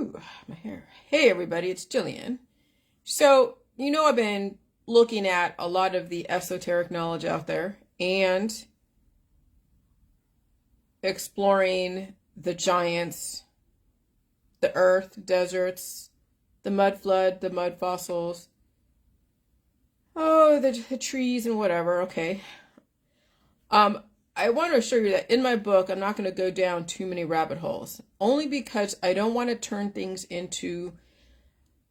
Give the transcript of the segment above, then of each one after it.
Ooh, my hair. Hey everybody, it's Jillian. So, I've been looking at a lot of the esoteric knowledge out there and exploring the giants, the earth, deserts, the mud flood, the mud fossils, the trees and whatever, okay. I want to assure you that in my book, I'm not going to go down too many rabbit holes, only because I don't want to turn things into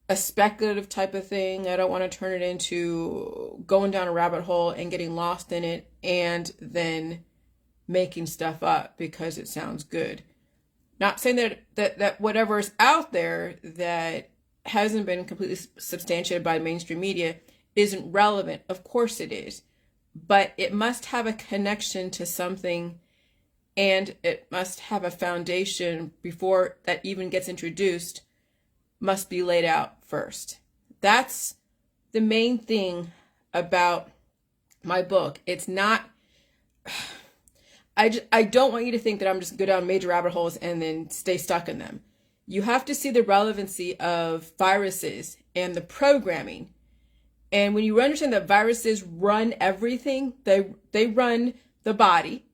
a speculative type of thing. I don't want to turn it into going down a rabbit hole and getting lost in it and then making stuff up because it sounds good. Not saying that whatever is out there that hasn't been completely substantiated by mainstream media isn't relevant. Of course it is. But it must have a connection to something, and it must have a foundation before that even gets introduced, must be laid out first. That's the main thing about my book. It's not, I don't want you to think that I'm just go down major rabbit holes and then stay stuck in them. You have to see the relevancy of viruses and the programming. And when you understand that viruses run everything, they run the body,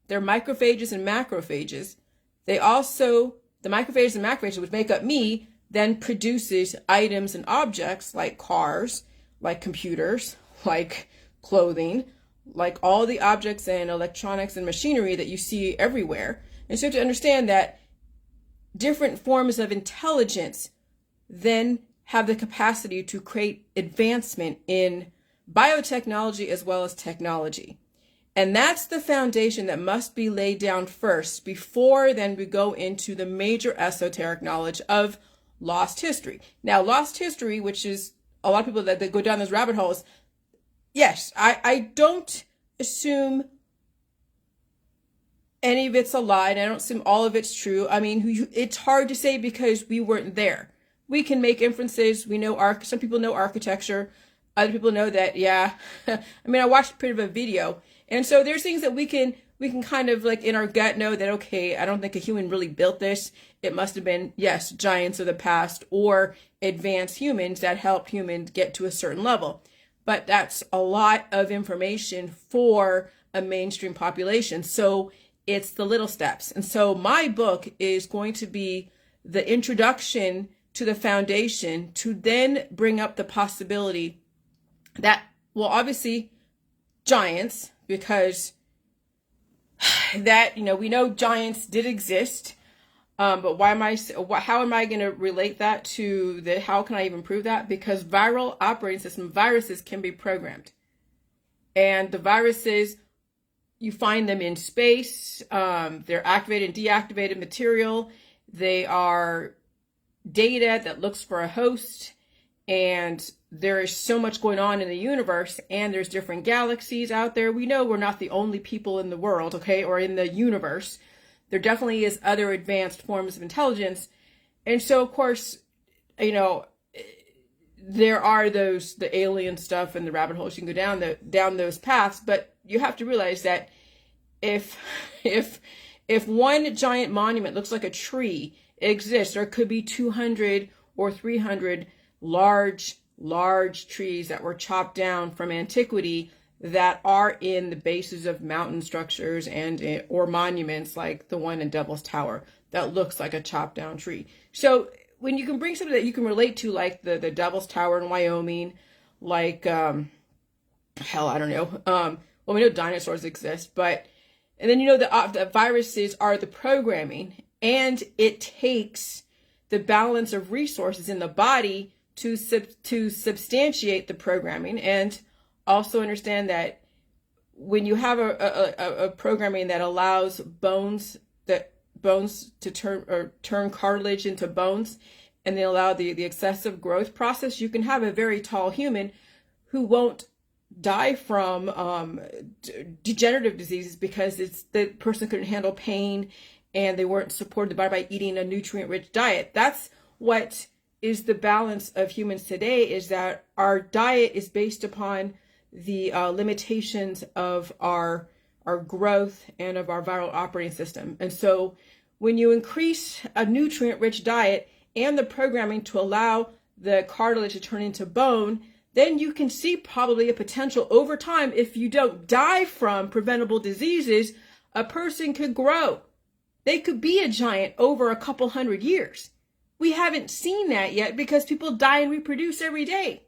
they're microphages and macrophages. They also, the microphages and macrophages, which make up me, then produces items and objects like cars, like computers, like clothing, like all the objects and electronics and machinery that you see everywhere. And so you have to understand that different forms of intelligence then have the capacity to create advancement in biotechnology as well as technology. And that's the foundation that must be laid down first before then we go into the major esoteric knowledge of lost history. Now, lost history, which is a lot of people that go down those rabbit holes, yes, I don't assume any of it's a lie, and I don't assume all of it's true. I mean, it's hard to say because we weren't there. We can make inferences. We know some people know architecture. Other people know that, yeah. I mean, I watched a bit of a video. And so there's things that we can kind of like in our gut know that, okay, I don't think a human really built this. It must have been, yes, giants of the past or advanced humans that helped humans get to a certain level. But that's a lot of information for a mainstream population. So it's the little steps. And so my book is going to be the introduction to the foundation to then bring up the possibility that, well, obviously giants, because that, we know giants did exist. But how am I going to relate that to how can I even prove that? Because viral operating system, viruses can be programmed. And the viruses, you find them in space. They're activated and deactivated material. They are data that looks for a host, and there is so much going on in the universe, and there's different galaxies out there. We know we're not the only people in the world, okay, or in the universe. There definitely is other advanced forms of intelligence. And so, of course, there are the alien stuff and the rabbit holes. You can go down those paths, but you have to realize that if one giant monument looks like a tree, exists, there could be 200 or 300 large trees that were chopped down from antiquity that are in the bases of mountain structures or monuments like the one in Devil's Tower that looks like a chopped down tree. So when you can bring something that you can relate to, like the Devil's Tower in Wyoming, like I don't know. Well, we know dinosaurs exist, and then the viruses are the programming. And it takes the balance of resources in the body to substantiate the programming, and also understand that when you have a programming that allows bones to turn cartilage into bones, and they allow the excessive growth process, you can have a very tall human who won't die from degenerative diseases because the person couldn't handle pain and they weren't supported by eating a nutrient-rich diet. That's what is the balance of humans today, is that our diet is based upon the limitations of our growth and of our viral operating system. And so when you increase a nutrient-rich diet and the programming to allow the cartilage to turn into bone, then you can see probably a potential over time, if you don't die from preventable diseases, a person could grow. They could be a giant over a couple hundred years. We haven't seen that yet because people die and reproduce every day.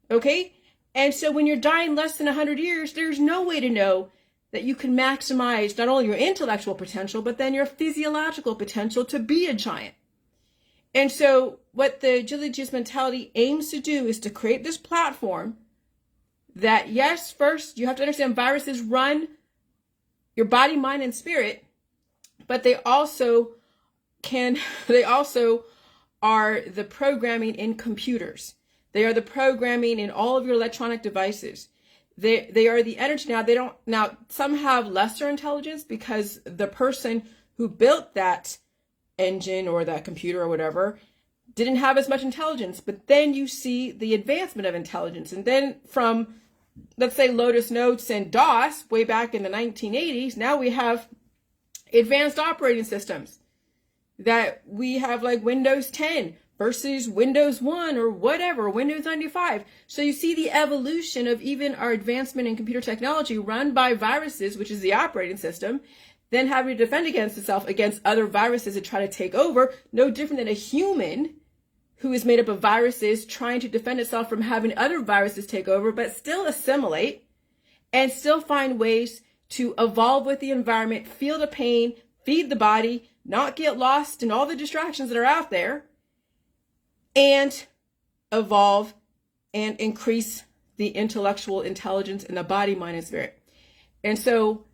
Okay? And so when you're dying less than 100 years, there's no way to know that you can maximize not only your intellectual potential, but then your physiological potential to be a giant. And so what the agility juice mentality aims to do is to create this platform that, yes, first you have to understand viruses run your body, mind, and spirit, but they also are the programming in computers. They are the programming in all of your electronic devices. They are the energy. Now some have lesser intelligence because the person who built that engine or that computer or whatever didn't have as much intelligence. But then you see the advancement of intelligence. And then from, let's say, Lotus Notes and DOS way back in the 1980s, now we have advanced operating systems that we have, like Windows 10 versus Windows 1 or whatever, Windows 95. So you see the evolution of even our advancement in computer technology run by viruses, which is the operating system, then having to defend against itself against other viruses that try to take over, no different than a human who is made up of viruses trying to defend itself from having other viruses take over, but still assimilate and still find ways to evolve with the environment, feel the pain, feed the body, not get lost in all the distractions that are out there, and evolve and increase the intellectual intelligence in the body, mind, and spirit. And so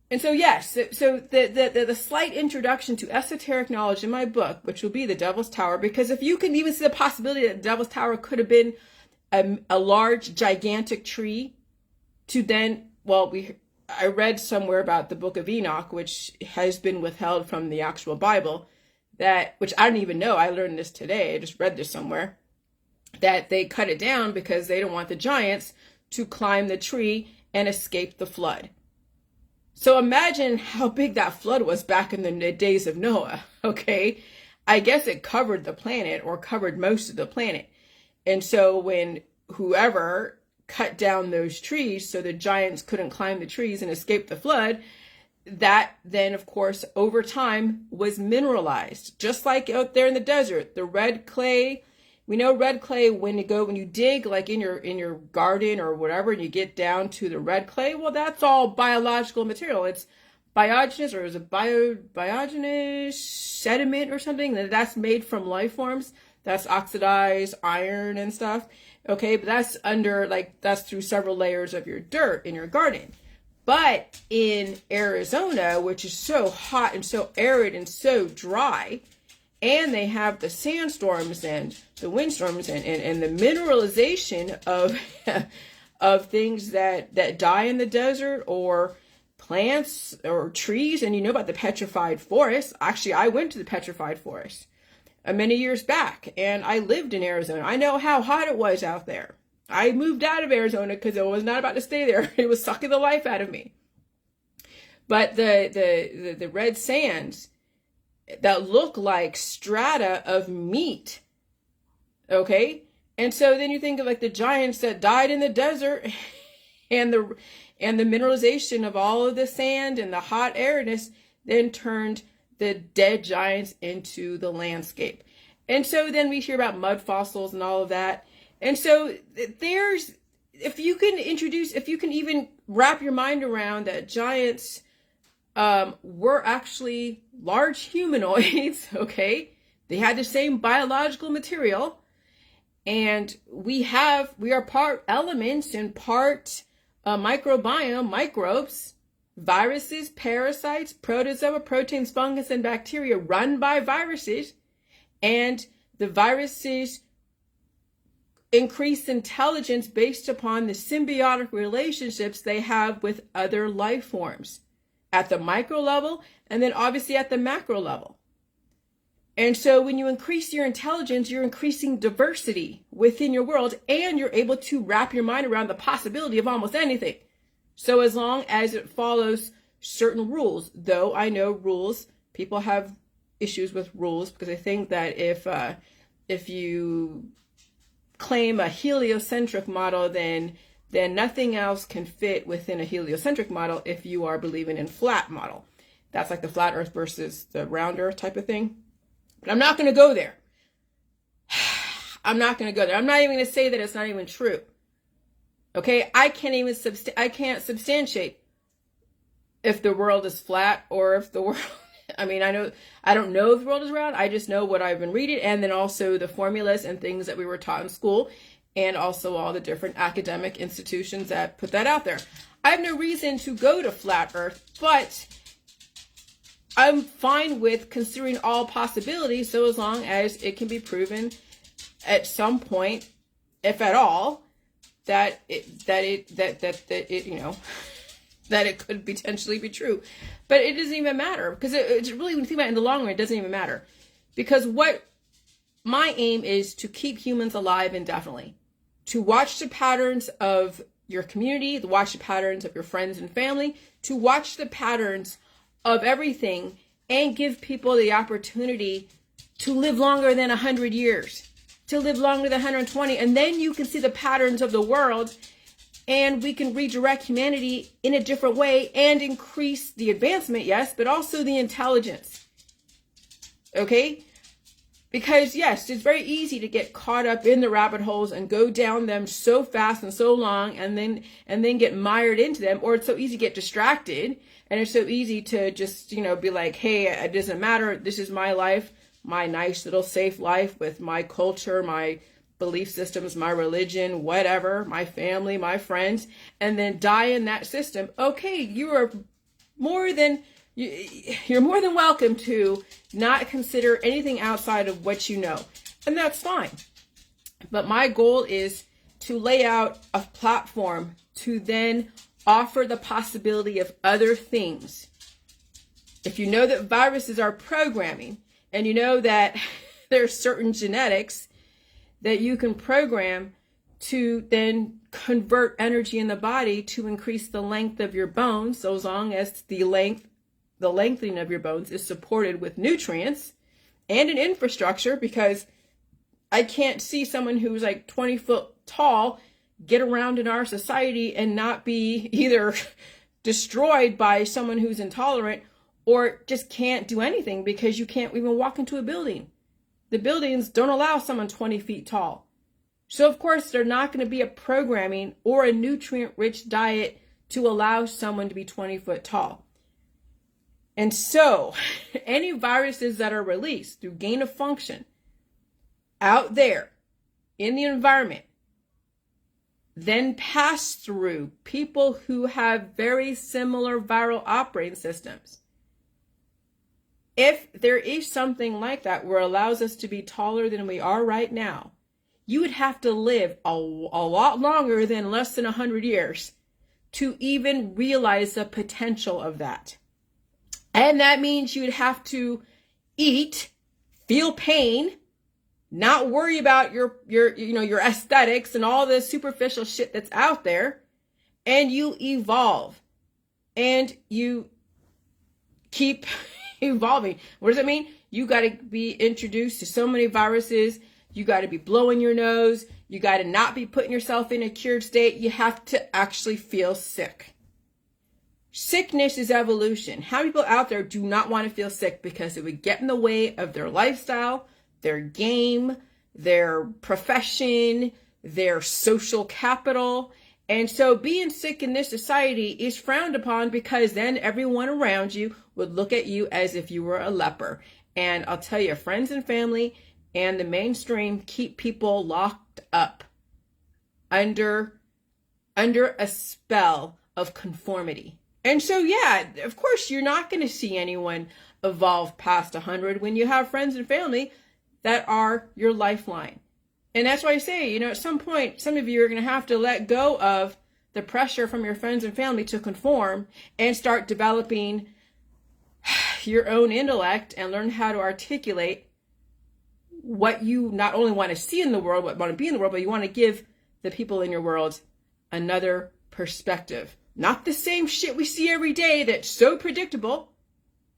yes, so the slight introduction to esoteric knowledge in my book, which will be The Devil's Tower, because if you can even see the possibility that the Devil's Tower could have been a large, gigantic tree to then, I read somewhere about the Book of Enoch, which has been withheld from the actual Bible, which I didn't even know. I learned this today. I just read this somewhere, that they cut it down because they don't want the giants to climb the tree and escape the flood. So imagine how big that flood was back in the days of Noah, okay? I guess it covered the planet, or covered most of the planet. And so when whoever cut down those trees so the giants couldn't climb the trees and escape the flood, that then, of course, over time was mineralized. Just like out there in the desert, the red clay. We know red clay when you dig, like in your garden or whatever, and you get down to the red clay, well, that's all biological material. It's biogenous, or is it biogenous sediment or something that's made from life forms. That's oxidized iron and stuff. Okay, but that's through several layers of your dirt in your garden. But in Arizona, which is so hot and so arid and so dry, and they have the sandstorms and the windstorms and the mineralization of of things that die in the desert, or plants or trees. And you know about the petrified forest. Actually, I went to the petrified forest many years back, and I lived in Arizona. I know how hot it was out there. I moved out of Arizona because I was not about to stay there. It was sucking the life out of me. But the red sands that look like strata of meat, okay? And so then you think of like the giants that died in the desert and the mineralization of all of the sand and the hot airness then turned the dead giants into the landscape. And so then we hear about mud fossils and all of that. And so if you can even wrap your mind around that giants were actually large humanoids, okay? They had the same biological material, and we are part elements and part microbiome, microbes, viruses, parasites, protozoa, proteins, fungus, and bacteria run by viruses, and the viruses increase intelligence based upon the symbiotic relationships they have with other life forms at the micro level, and then obviously at the macro level. And so when you increase your intelligence, you're increasing diversity within your world, and you're able to wrap your mind around the possibility of almost anything. So as long as it follows certain rules, though I know rules, people have issues with rules, because I think that if you claim a heliocentric model, then nothing else can fit within a heliocentric model if you are believing in flat model. That's like the flat earth versus the round earth type of thing. But I'm not going to go there. I'm not going to go there. I'm not even going to say that it's not even true. Okay? I can't substantiate if the world is flat or if the world, I mean, I don't know if the world is round. I just know what I've been reading, and then also the formulas and things that we were taught in school, and also all the different academic institutions that put that out there. I have no reason to go to flat earth, but I'm fine with considering all possibilities, so as long as it can be proven at some point, if at all, that it could potentially be true. But it doesn't even matter, because it's really, when you think about it in the long run, it doesn't even matter. Because what my aim is to keep humans alive indefinitely, to watch the patterns of your community, to watch the patterns of your friends and family, to watch the patterns of everything, and give people the opportunity to live longer than 100 years, to live longer than 120. And then you can see the patterns of the world, and we can redirect humanity in a different way and increase the advancement, yes, but also the intelligence. Okay? Because yes, it's very easy to get caught up in the rabbit holes and go down them so fast and so long, and then get mired into them. Or it's so easy to get distracted, and it's so easy to just, be like, hey, it doesn't matter. This is my life, my nice little safe life with my culture, my belief systems, my religion, whatever, my family, my friends, and then die in that system. Okay, you're more than welcome to not consider anything outside of what you know, and that's fine. But my goal is to lay out a platform to then offer the possibility of other things. If you know that viruses are programming, and you know that there's certain genetics that you can program to then convert energy in the body to increase the length of your bones, so as long as the lengthening of your bones is supported with nutrients and an infrastructure, because I can't see someone who's like 20 foot tall get around in our society and not be either destroyed by someone who's intolerant, or just can't do anything because you can't even walk into a building. The buildings don't allow someone 20 feet tall. So of course, there's not going to be a programming or a nutrient-rich diet to allow someone to be 20 foot tall. And so any viruses that are released through gain of function out there in the environment then pass through people who have very similar viral operating systems. If there is something like that where it allows us to be taller than we are right now, you would have to live a lot longer than less than 100 years to even realize the potential of that. And that means you'd have to eat, feel pain, not worry about your aesthetics and all the superficial shit that's out there, and you evolve and you keep evolving. What does that mean? You got to be introduced to so many viruses. You got to be blowing your nose. You got to not be putting yourself in a cured state. You have to actually feel sick. Sickness is evolution. How many people out there do not want to feel sick because it would get in the way of their lifestyle, their game, their profession, their social capital? And so being sick in this society is frowned upon, because then everyone around you would look at you as if you were a leper. And I'll tell you, friends and family and the mainstream keep people locked up under a spell of conformity. And so, yeah, of course, you're not going to see anyone evolve past 100 when you have friends and family that are your lifeline. And that's why I say, at some point, some of you are going to have to let go of the pressure from your friends and family to conform and start developing your own intellect and learn how to articulate what you not only want to see in the world, what want to be in the world, but you want to give the people in your world another perspective. Not the same shit we see every day that's so predictable.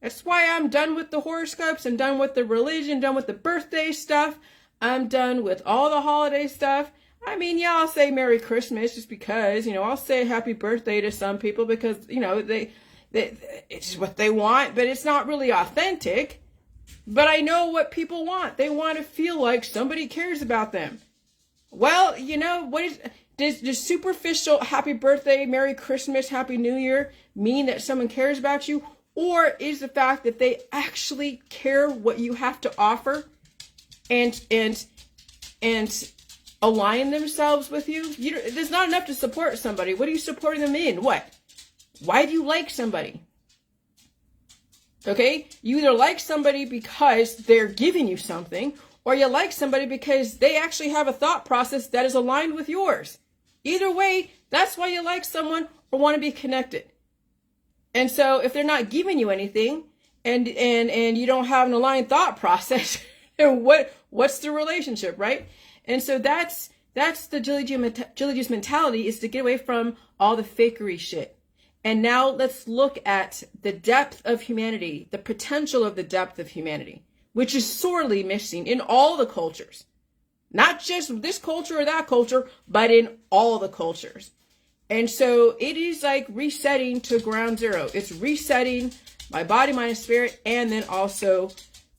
That's why I'm done with the horoscopes. I'm done with the religion, done with the birthday stuff. I'm done with all the holiday stuff. I mean, yeah, I'll say Merry Christmas just because, I'll say Happy Birthday to some people because, it's what they want, but it's not really authentic. But I know what people want. They want to feel like somebody cares about them. Well, does superficial Happy Birthday, Merry Christmas, Happy New Year mean that someone cares about you? Or is the fact that they actually care what you have to offer and align themselves with you? There's not enough to support somebody. What are you supporting them in? What? Why do you like somebody? Okay? You either like somebody because they're giving you something, or you like somebody because they actually have a thought process that is aligned with yours. Either way, that's why you like someone or want to be connected. And so if they're not giving you anything and you don't have an aligned thought process, what's the relationship, right? And so that's the Jilly mentality, is to get away from all the fakery shit. And now let's look at the depth of humanity, the potential of the depth of humanity, which is sorely missing in all the cultures. Not just this culture or that culture, but in all the cultures. And so it is like resetting to ground zero. It's resetting my body, mind, and spirit, and then also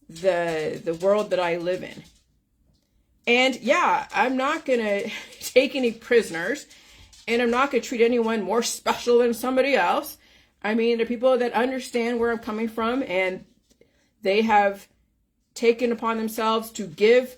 the world that I live in. And yeah, I'm not going to take any prisoners, and I'm not going to treat anyone more special than somebody else. I mean, the people that understand where I'm coming from, and they have taken upon themselves to give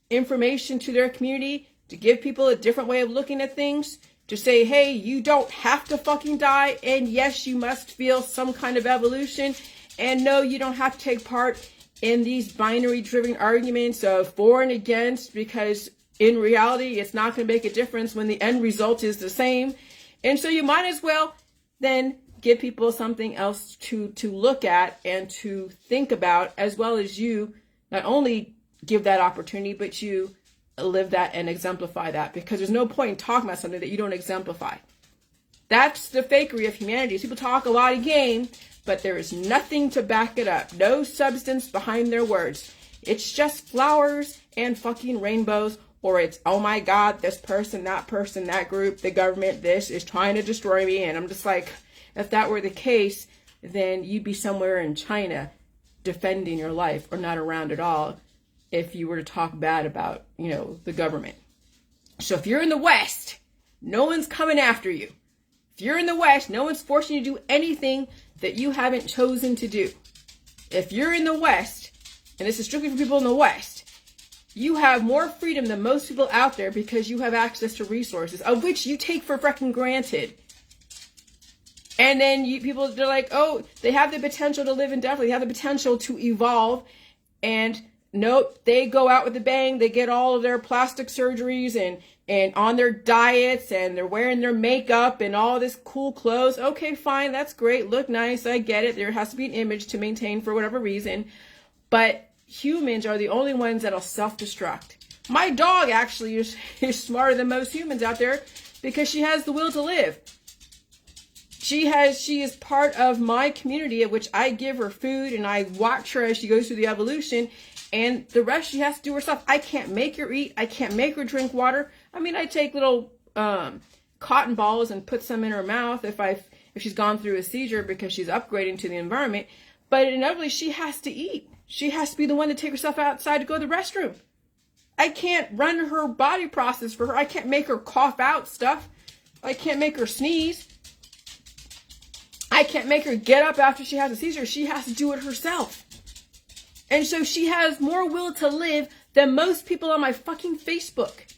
information to their community, to give people a different way of looking at things, to say, hey, you don't have to fucking die, and yes, you must feel some kind of evolution, and no, you don't have to take part in these binary-driven arguments of for and against, because in reality, it's not going to make a difference when the end result is the same. And so you might as well then give people something else to look at and to think about, as well as you not only give that opportunity, but you live that and exemplify that, because there's no point in talking about something that you don't exemplify. That's the fakery of humanities. People talk a lot of game, but there is nothing to back it up. No substance behind their words. It's just flowers and fucking rainbows, or it's, oh my God, this person, that group, the government, this is trying to destroy me. And I'm just like, if that were the case, then you'd be somewhere in China defending your life, or not around at all, if you were to talk bad about, the government. So if you're in the West, no one's coming after you. If you're in the West, no one's forcing you to do anything that you haven't chosen to do. If you're in the West, and this is strictly for people in the West, you have more freedom than most people out there because you have access to resources, of which you take for fucking granted. And then they're like, oh, they have the potential to live indefinitely. They have the potential to evolve. And nope, they go out with a bang. They get all of their plastic surgeries and on their diets, and they're wearing their makeup and all this cool clothes. Okay, fine. That's great. Look nice. I get it. There has to be an image to maintain for whatever reason. But humans are the only ones that'll self-destruct. My dog actually is smarter than most humans out there because she has the will to live. She is part of my community, at which I give her food and I watch her as she goes through the evolution, and the rest she has to do herself. I can't make her eat. I can't make her drink water. I mean, I take little cotton balls and put some in her mouth if she's gone through a seizure because she's upgrading to the environment. But inevitably, she has to eat. She has to be the one to take herself outside to go to the restroom. I can't run her body process for her. I can't make her cough out stuff. I can't make her sneeze. I can't make her get up after she has a seizure. She has to do it herself. And so she has more will to live than most people on my fucking Facebook.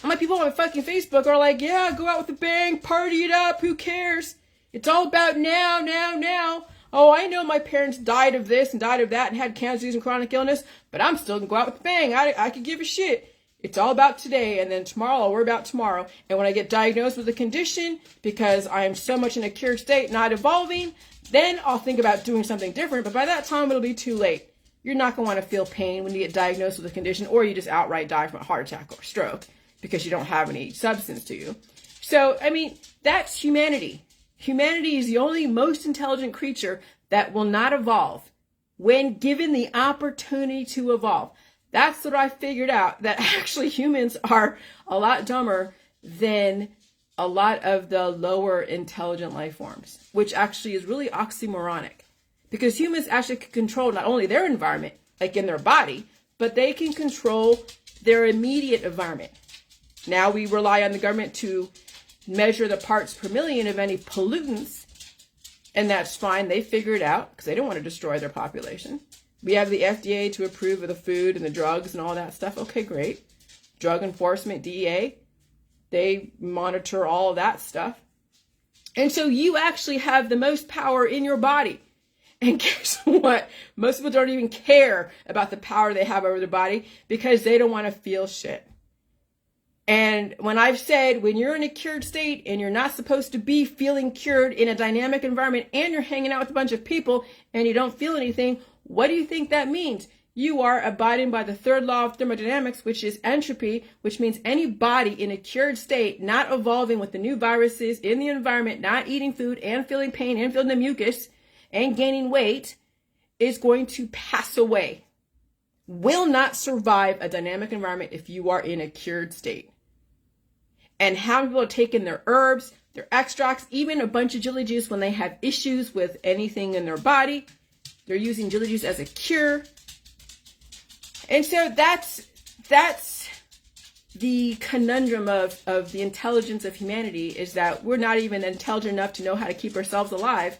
My people on my fucking Facebook are like, yeah, go out with a bang, party it up, who cares? It's all about now, now, now. Oh, I know my parents died of this and died of that and had cancer and chronic illness, but I'm still going to go out with a bang. I could give a shit. It's all about today, and then tomorrow I'll worry about tomorrow. And when I get diagnosed with a condition, because I am so much in a cured state, not evolving, then I'll think about doing something different. But by that time, it'll be too late. You're not going to want to feel pain when you get diagnosed with a condition, or you just outright die from a heart attack or stroke because you don't have any substance to you. So, I mean, that's humanity. Humanity is the only most intelligent creature that will not evolve when given the opportunity to evolve. That's what I figured out, that actually humans are a lot dumber than a lot of the lower intelligent life forms, which actually is really oxymoronic, because humans actually can control not only their environment, like in their body, but they can control their immediate environment. Now we rely on the government to measure the parts per million of any pollutants, and that's fine. They figure it out because they don't want to destroy their population. We have the FDA to approve of the food and the drugs and all that stuff. Okay, great. Drug enforcement, DEA, they monitor all of that stuff. And so you actually have the most power in your body. And guess what? Most people don't even care about the power they have over their body because they don't want to feel shit. And when I've said, when you're in a cured state and you're not supposed to be feeling cured in a dynamic environment and you're hanging out with a bunch of people and you don't feel anything, what do you think that means? You are abiding by the third law of thermodynamics, which is entropy, which means any body in a cured state, not evolving with the new viruses in the environment, not eating food and feeling pain and feeling the mucus and gaining weight, is going to pass away. Will not survive a dynamic environment if you are in a cured state. And how people are taking their herbs, their extracts, even a bunch of jelly juice when they have issues with anything in their body. They're using jelly juice as a cure. And so that's the conundrum of the intelligence of humanity, is that we're not even intelligent enough to know how to keep ourselves alive,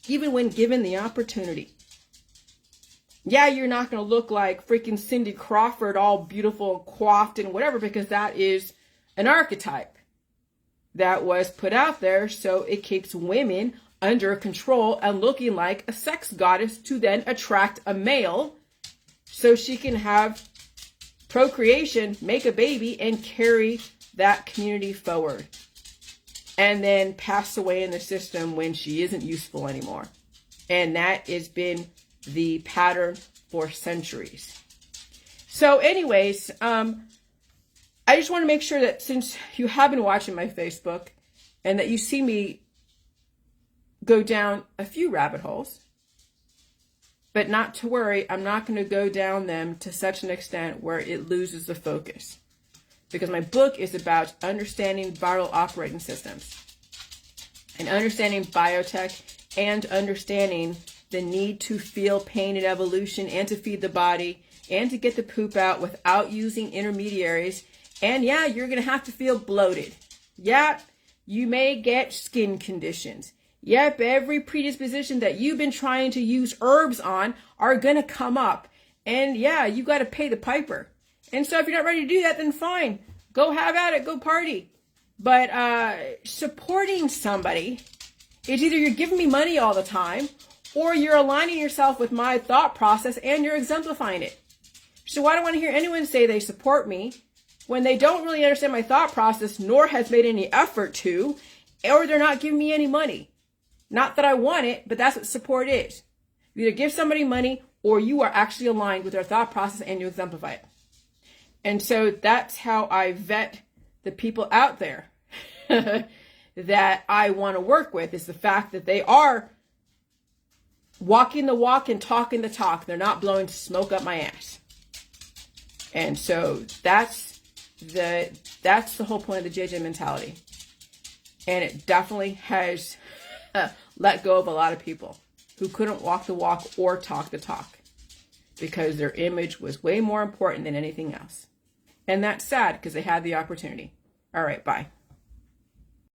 even when given the opportunity. Yeah, you're not going to look like freaking Cindy Crawford, all beautiful, coiffed and whatever, because that is an archetype that was put out there so it keeps women under control and looking like a sex goddess to then attract a male so she can have procreation, make a baby, and carry that community forward. And then pass away in the system when she isn't useful anymore. And that has been the pattern for centuries. So anyways, I just want to make sure that since you have been watching my Facebook and that you see me go down a few rabbit holes, but not to worry, I'm not going to go down them to such an extent where it loses the focus. Because my book is about understanding viral operating systems and understanding biotech and understanding the need to feel pain and evolution and to feed the body and to get the poop out without using intermediaries. And yeah, you're going to have to feel bloated. Yep, you may get skin conditions. Yep, every predisposition that you've been trying to use herbs on are going to come up. And yeah, you got to pay the piper. And so if you're not ready to do that, then fine. Go have at it. Go party. But supporting somebody is either you're giving me money all the time or you're aligning yourself with my thought process and you're exemplifying it. So I don't want to hear anyone say they support me when they don't really understand my thought process nor has made any effort to, or they're not giving me any money. Not that I want it, but that's what support is. You either give somebody money or you are actually aligned with their thought process and you exemplify it. And so that's how I vet the people out there that I want to work with, is the fact that they are walking the walk and talking the talk. They're not blowing smoke up my ass. And so that's the whole point of the JJ mentality. And it definitely has let go of a lot of people who couldn't walk the walk or talk the talk because their image was way more important than anything else. And that's sad because they had the opportunity. All right, bye.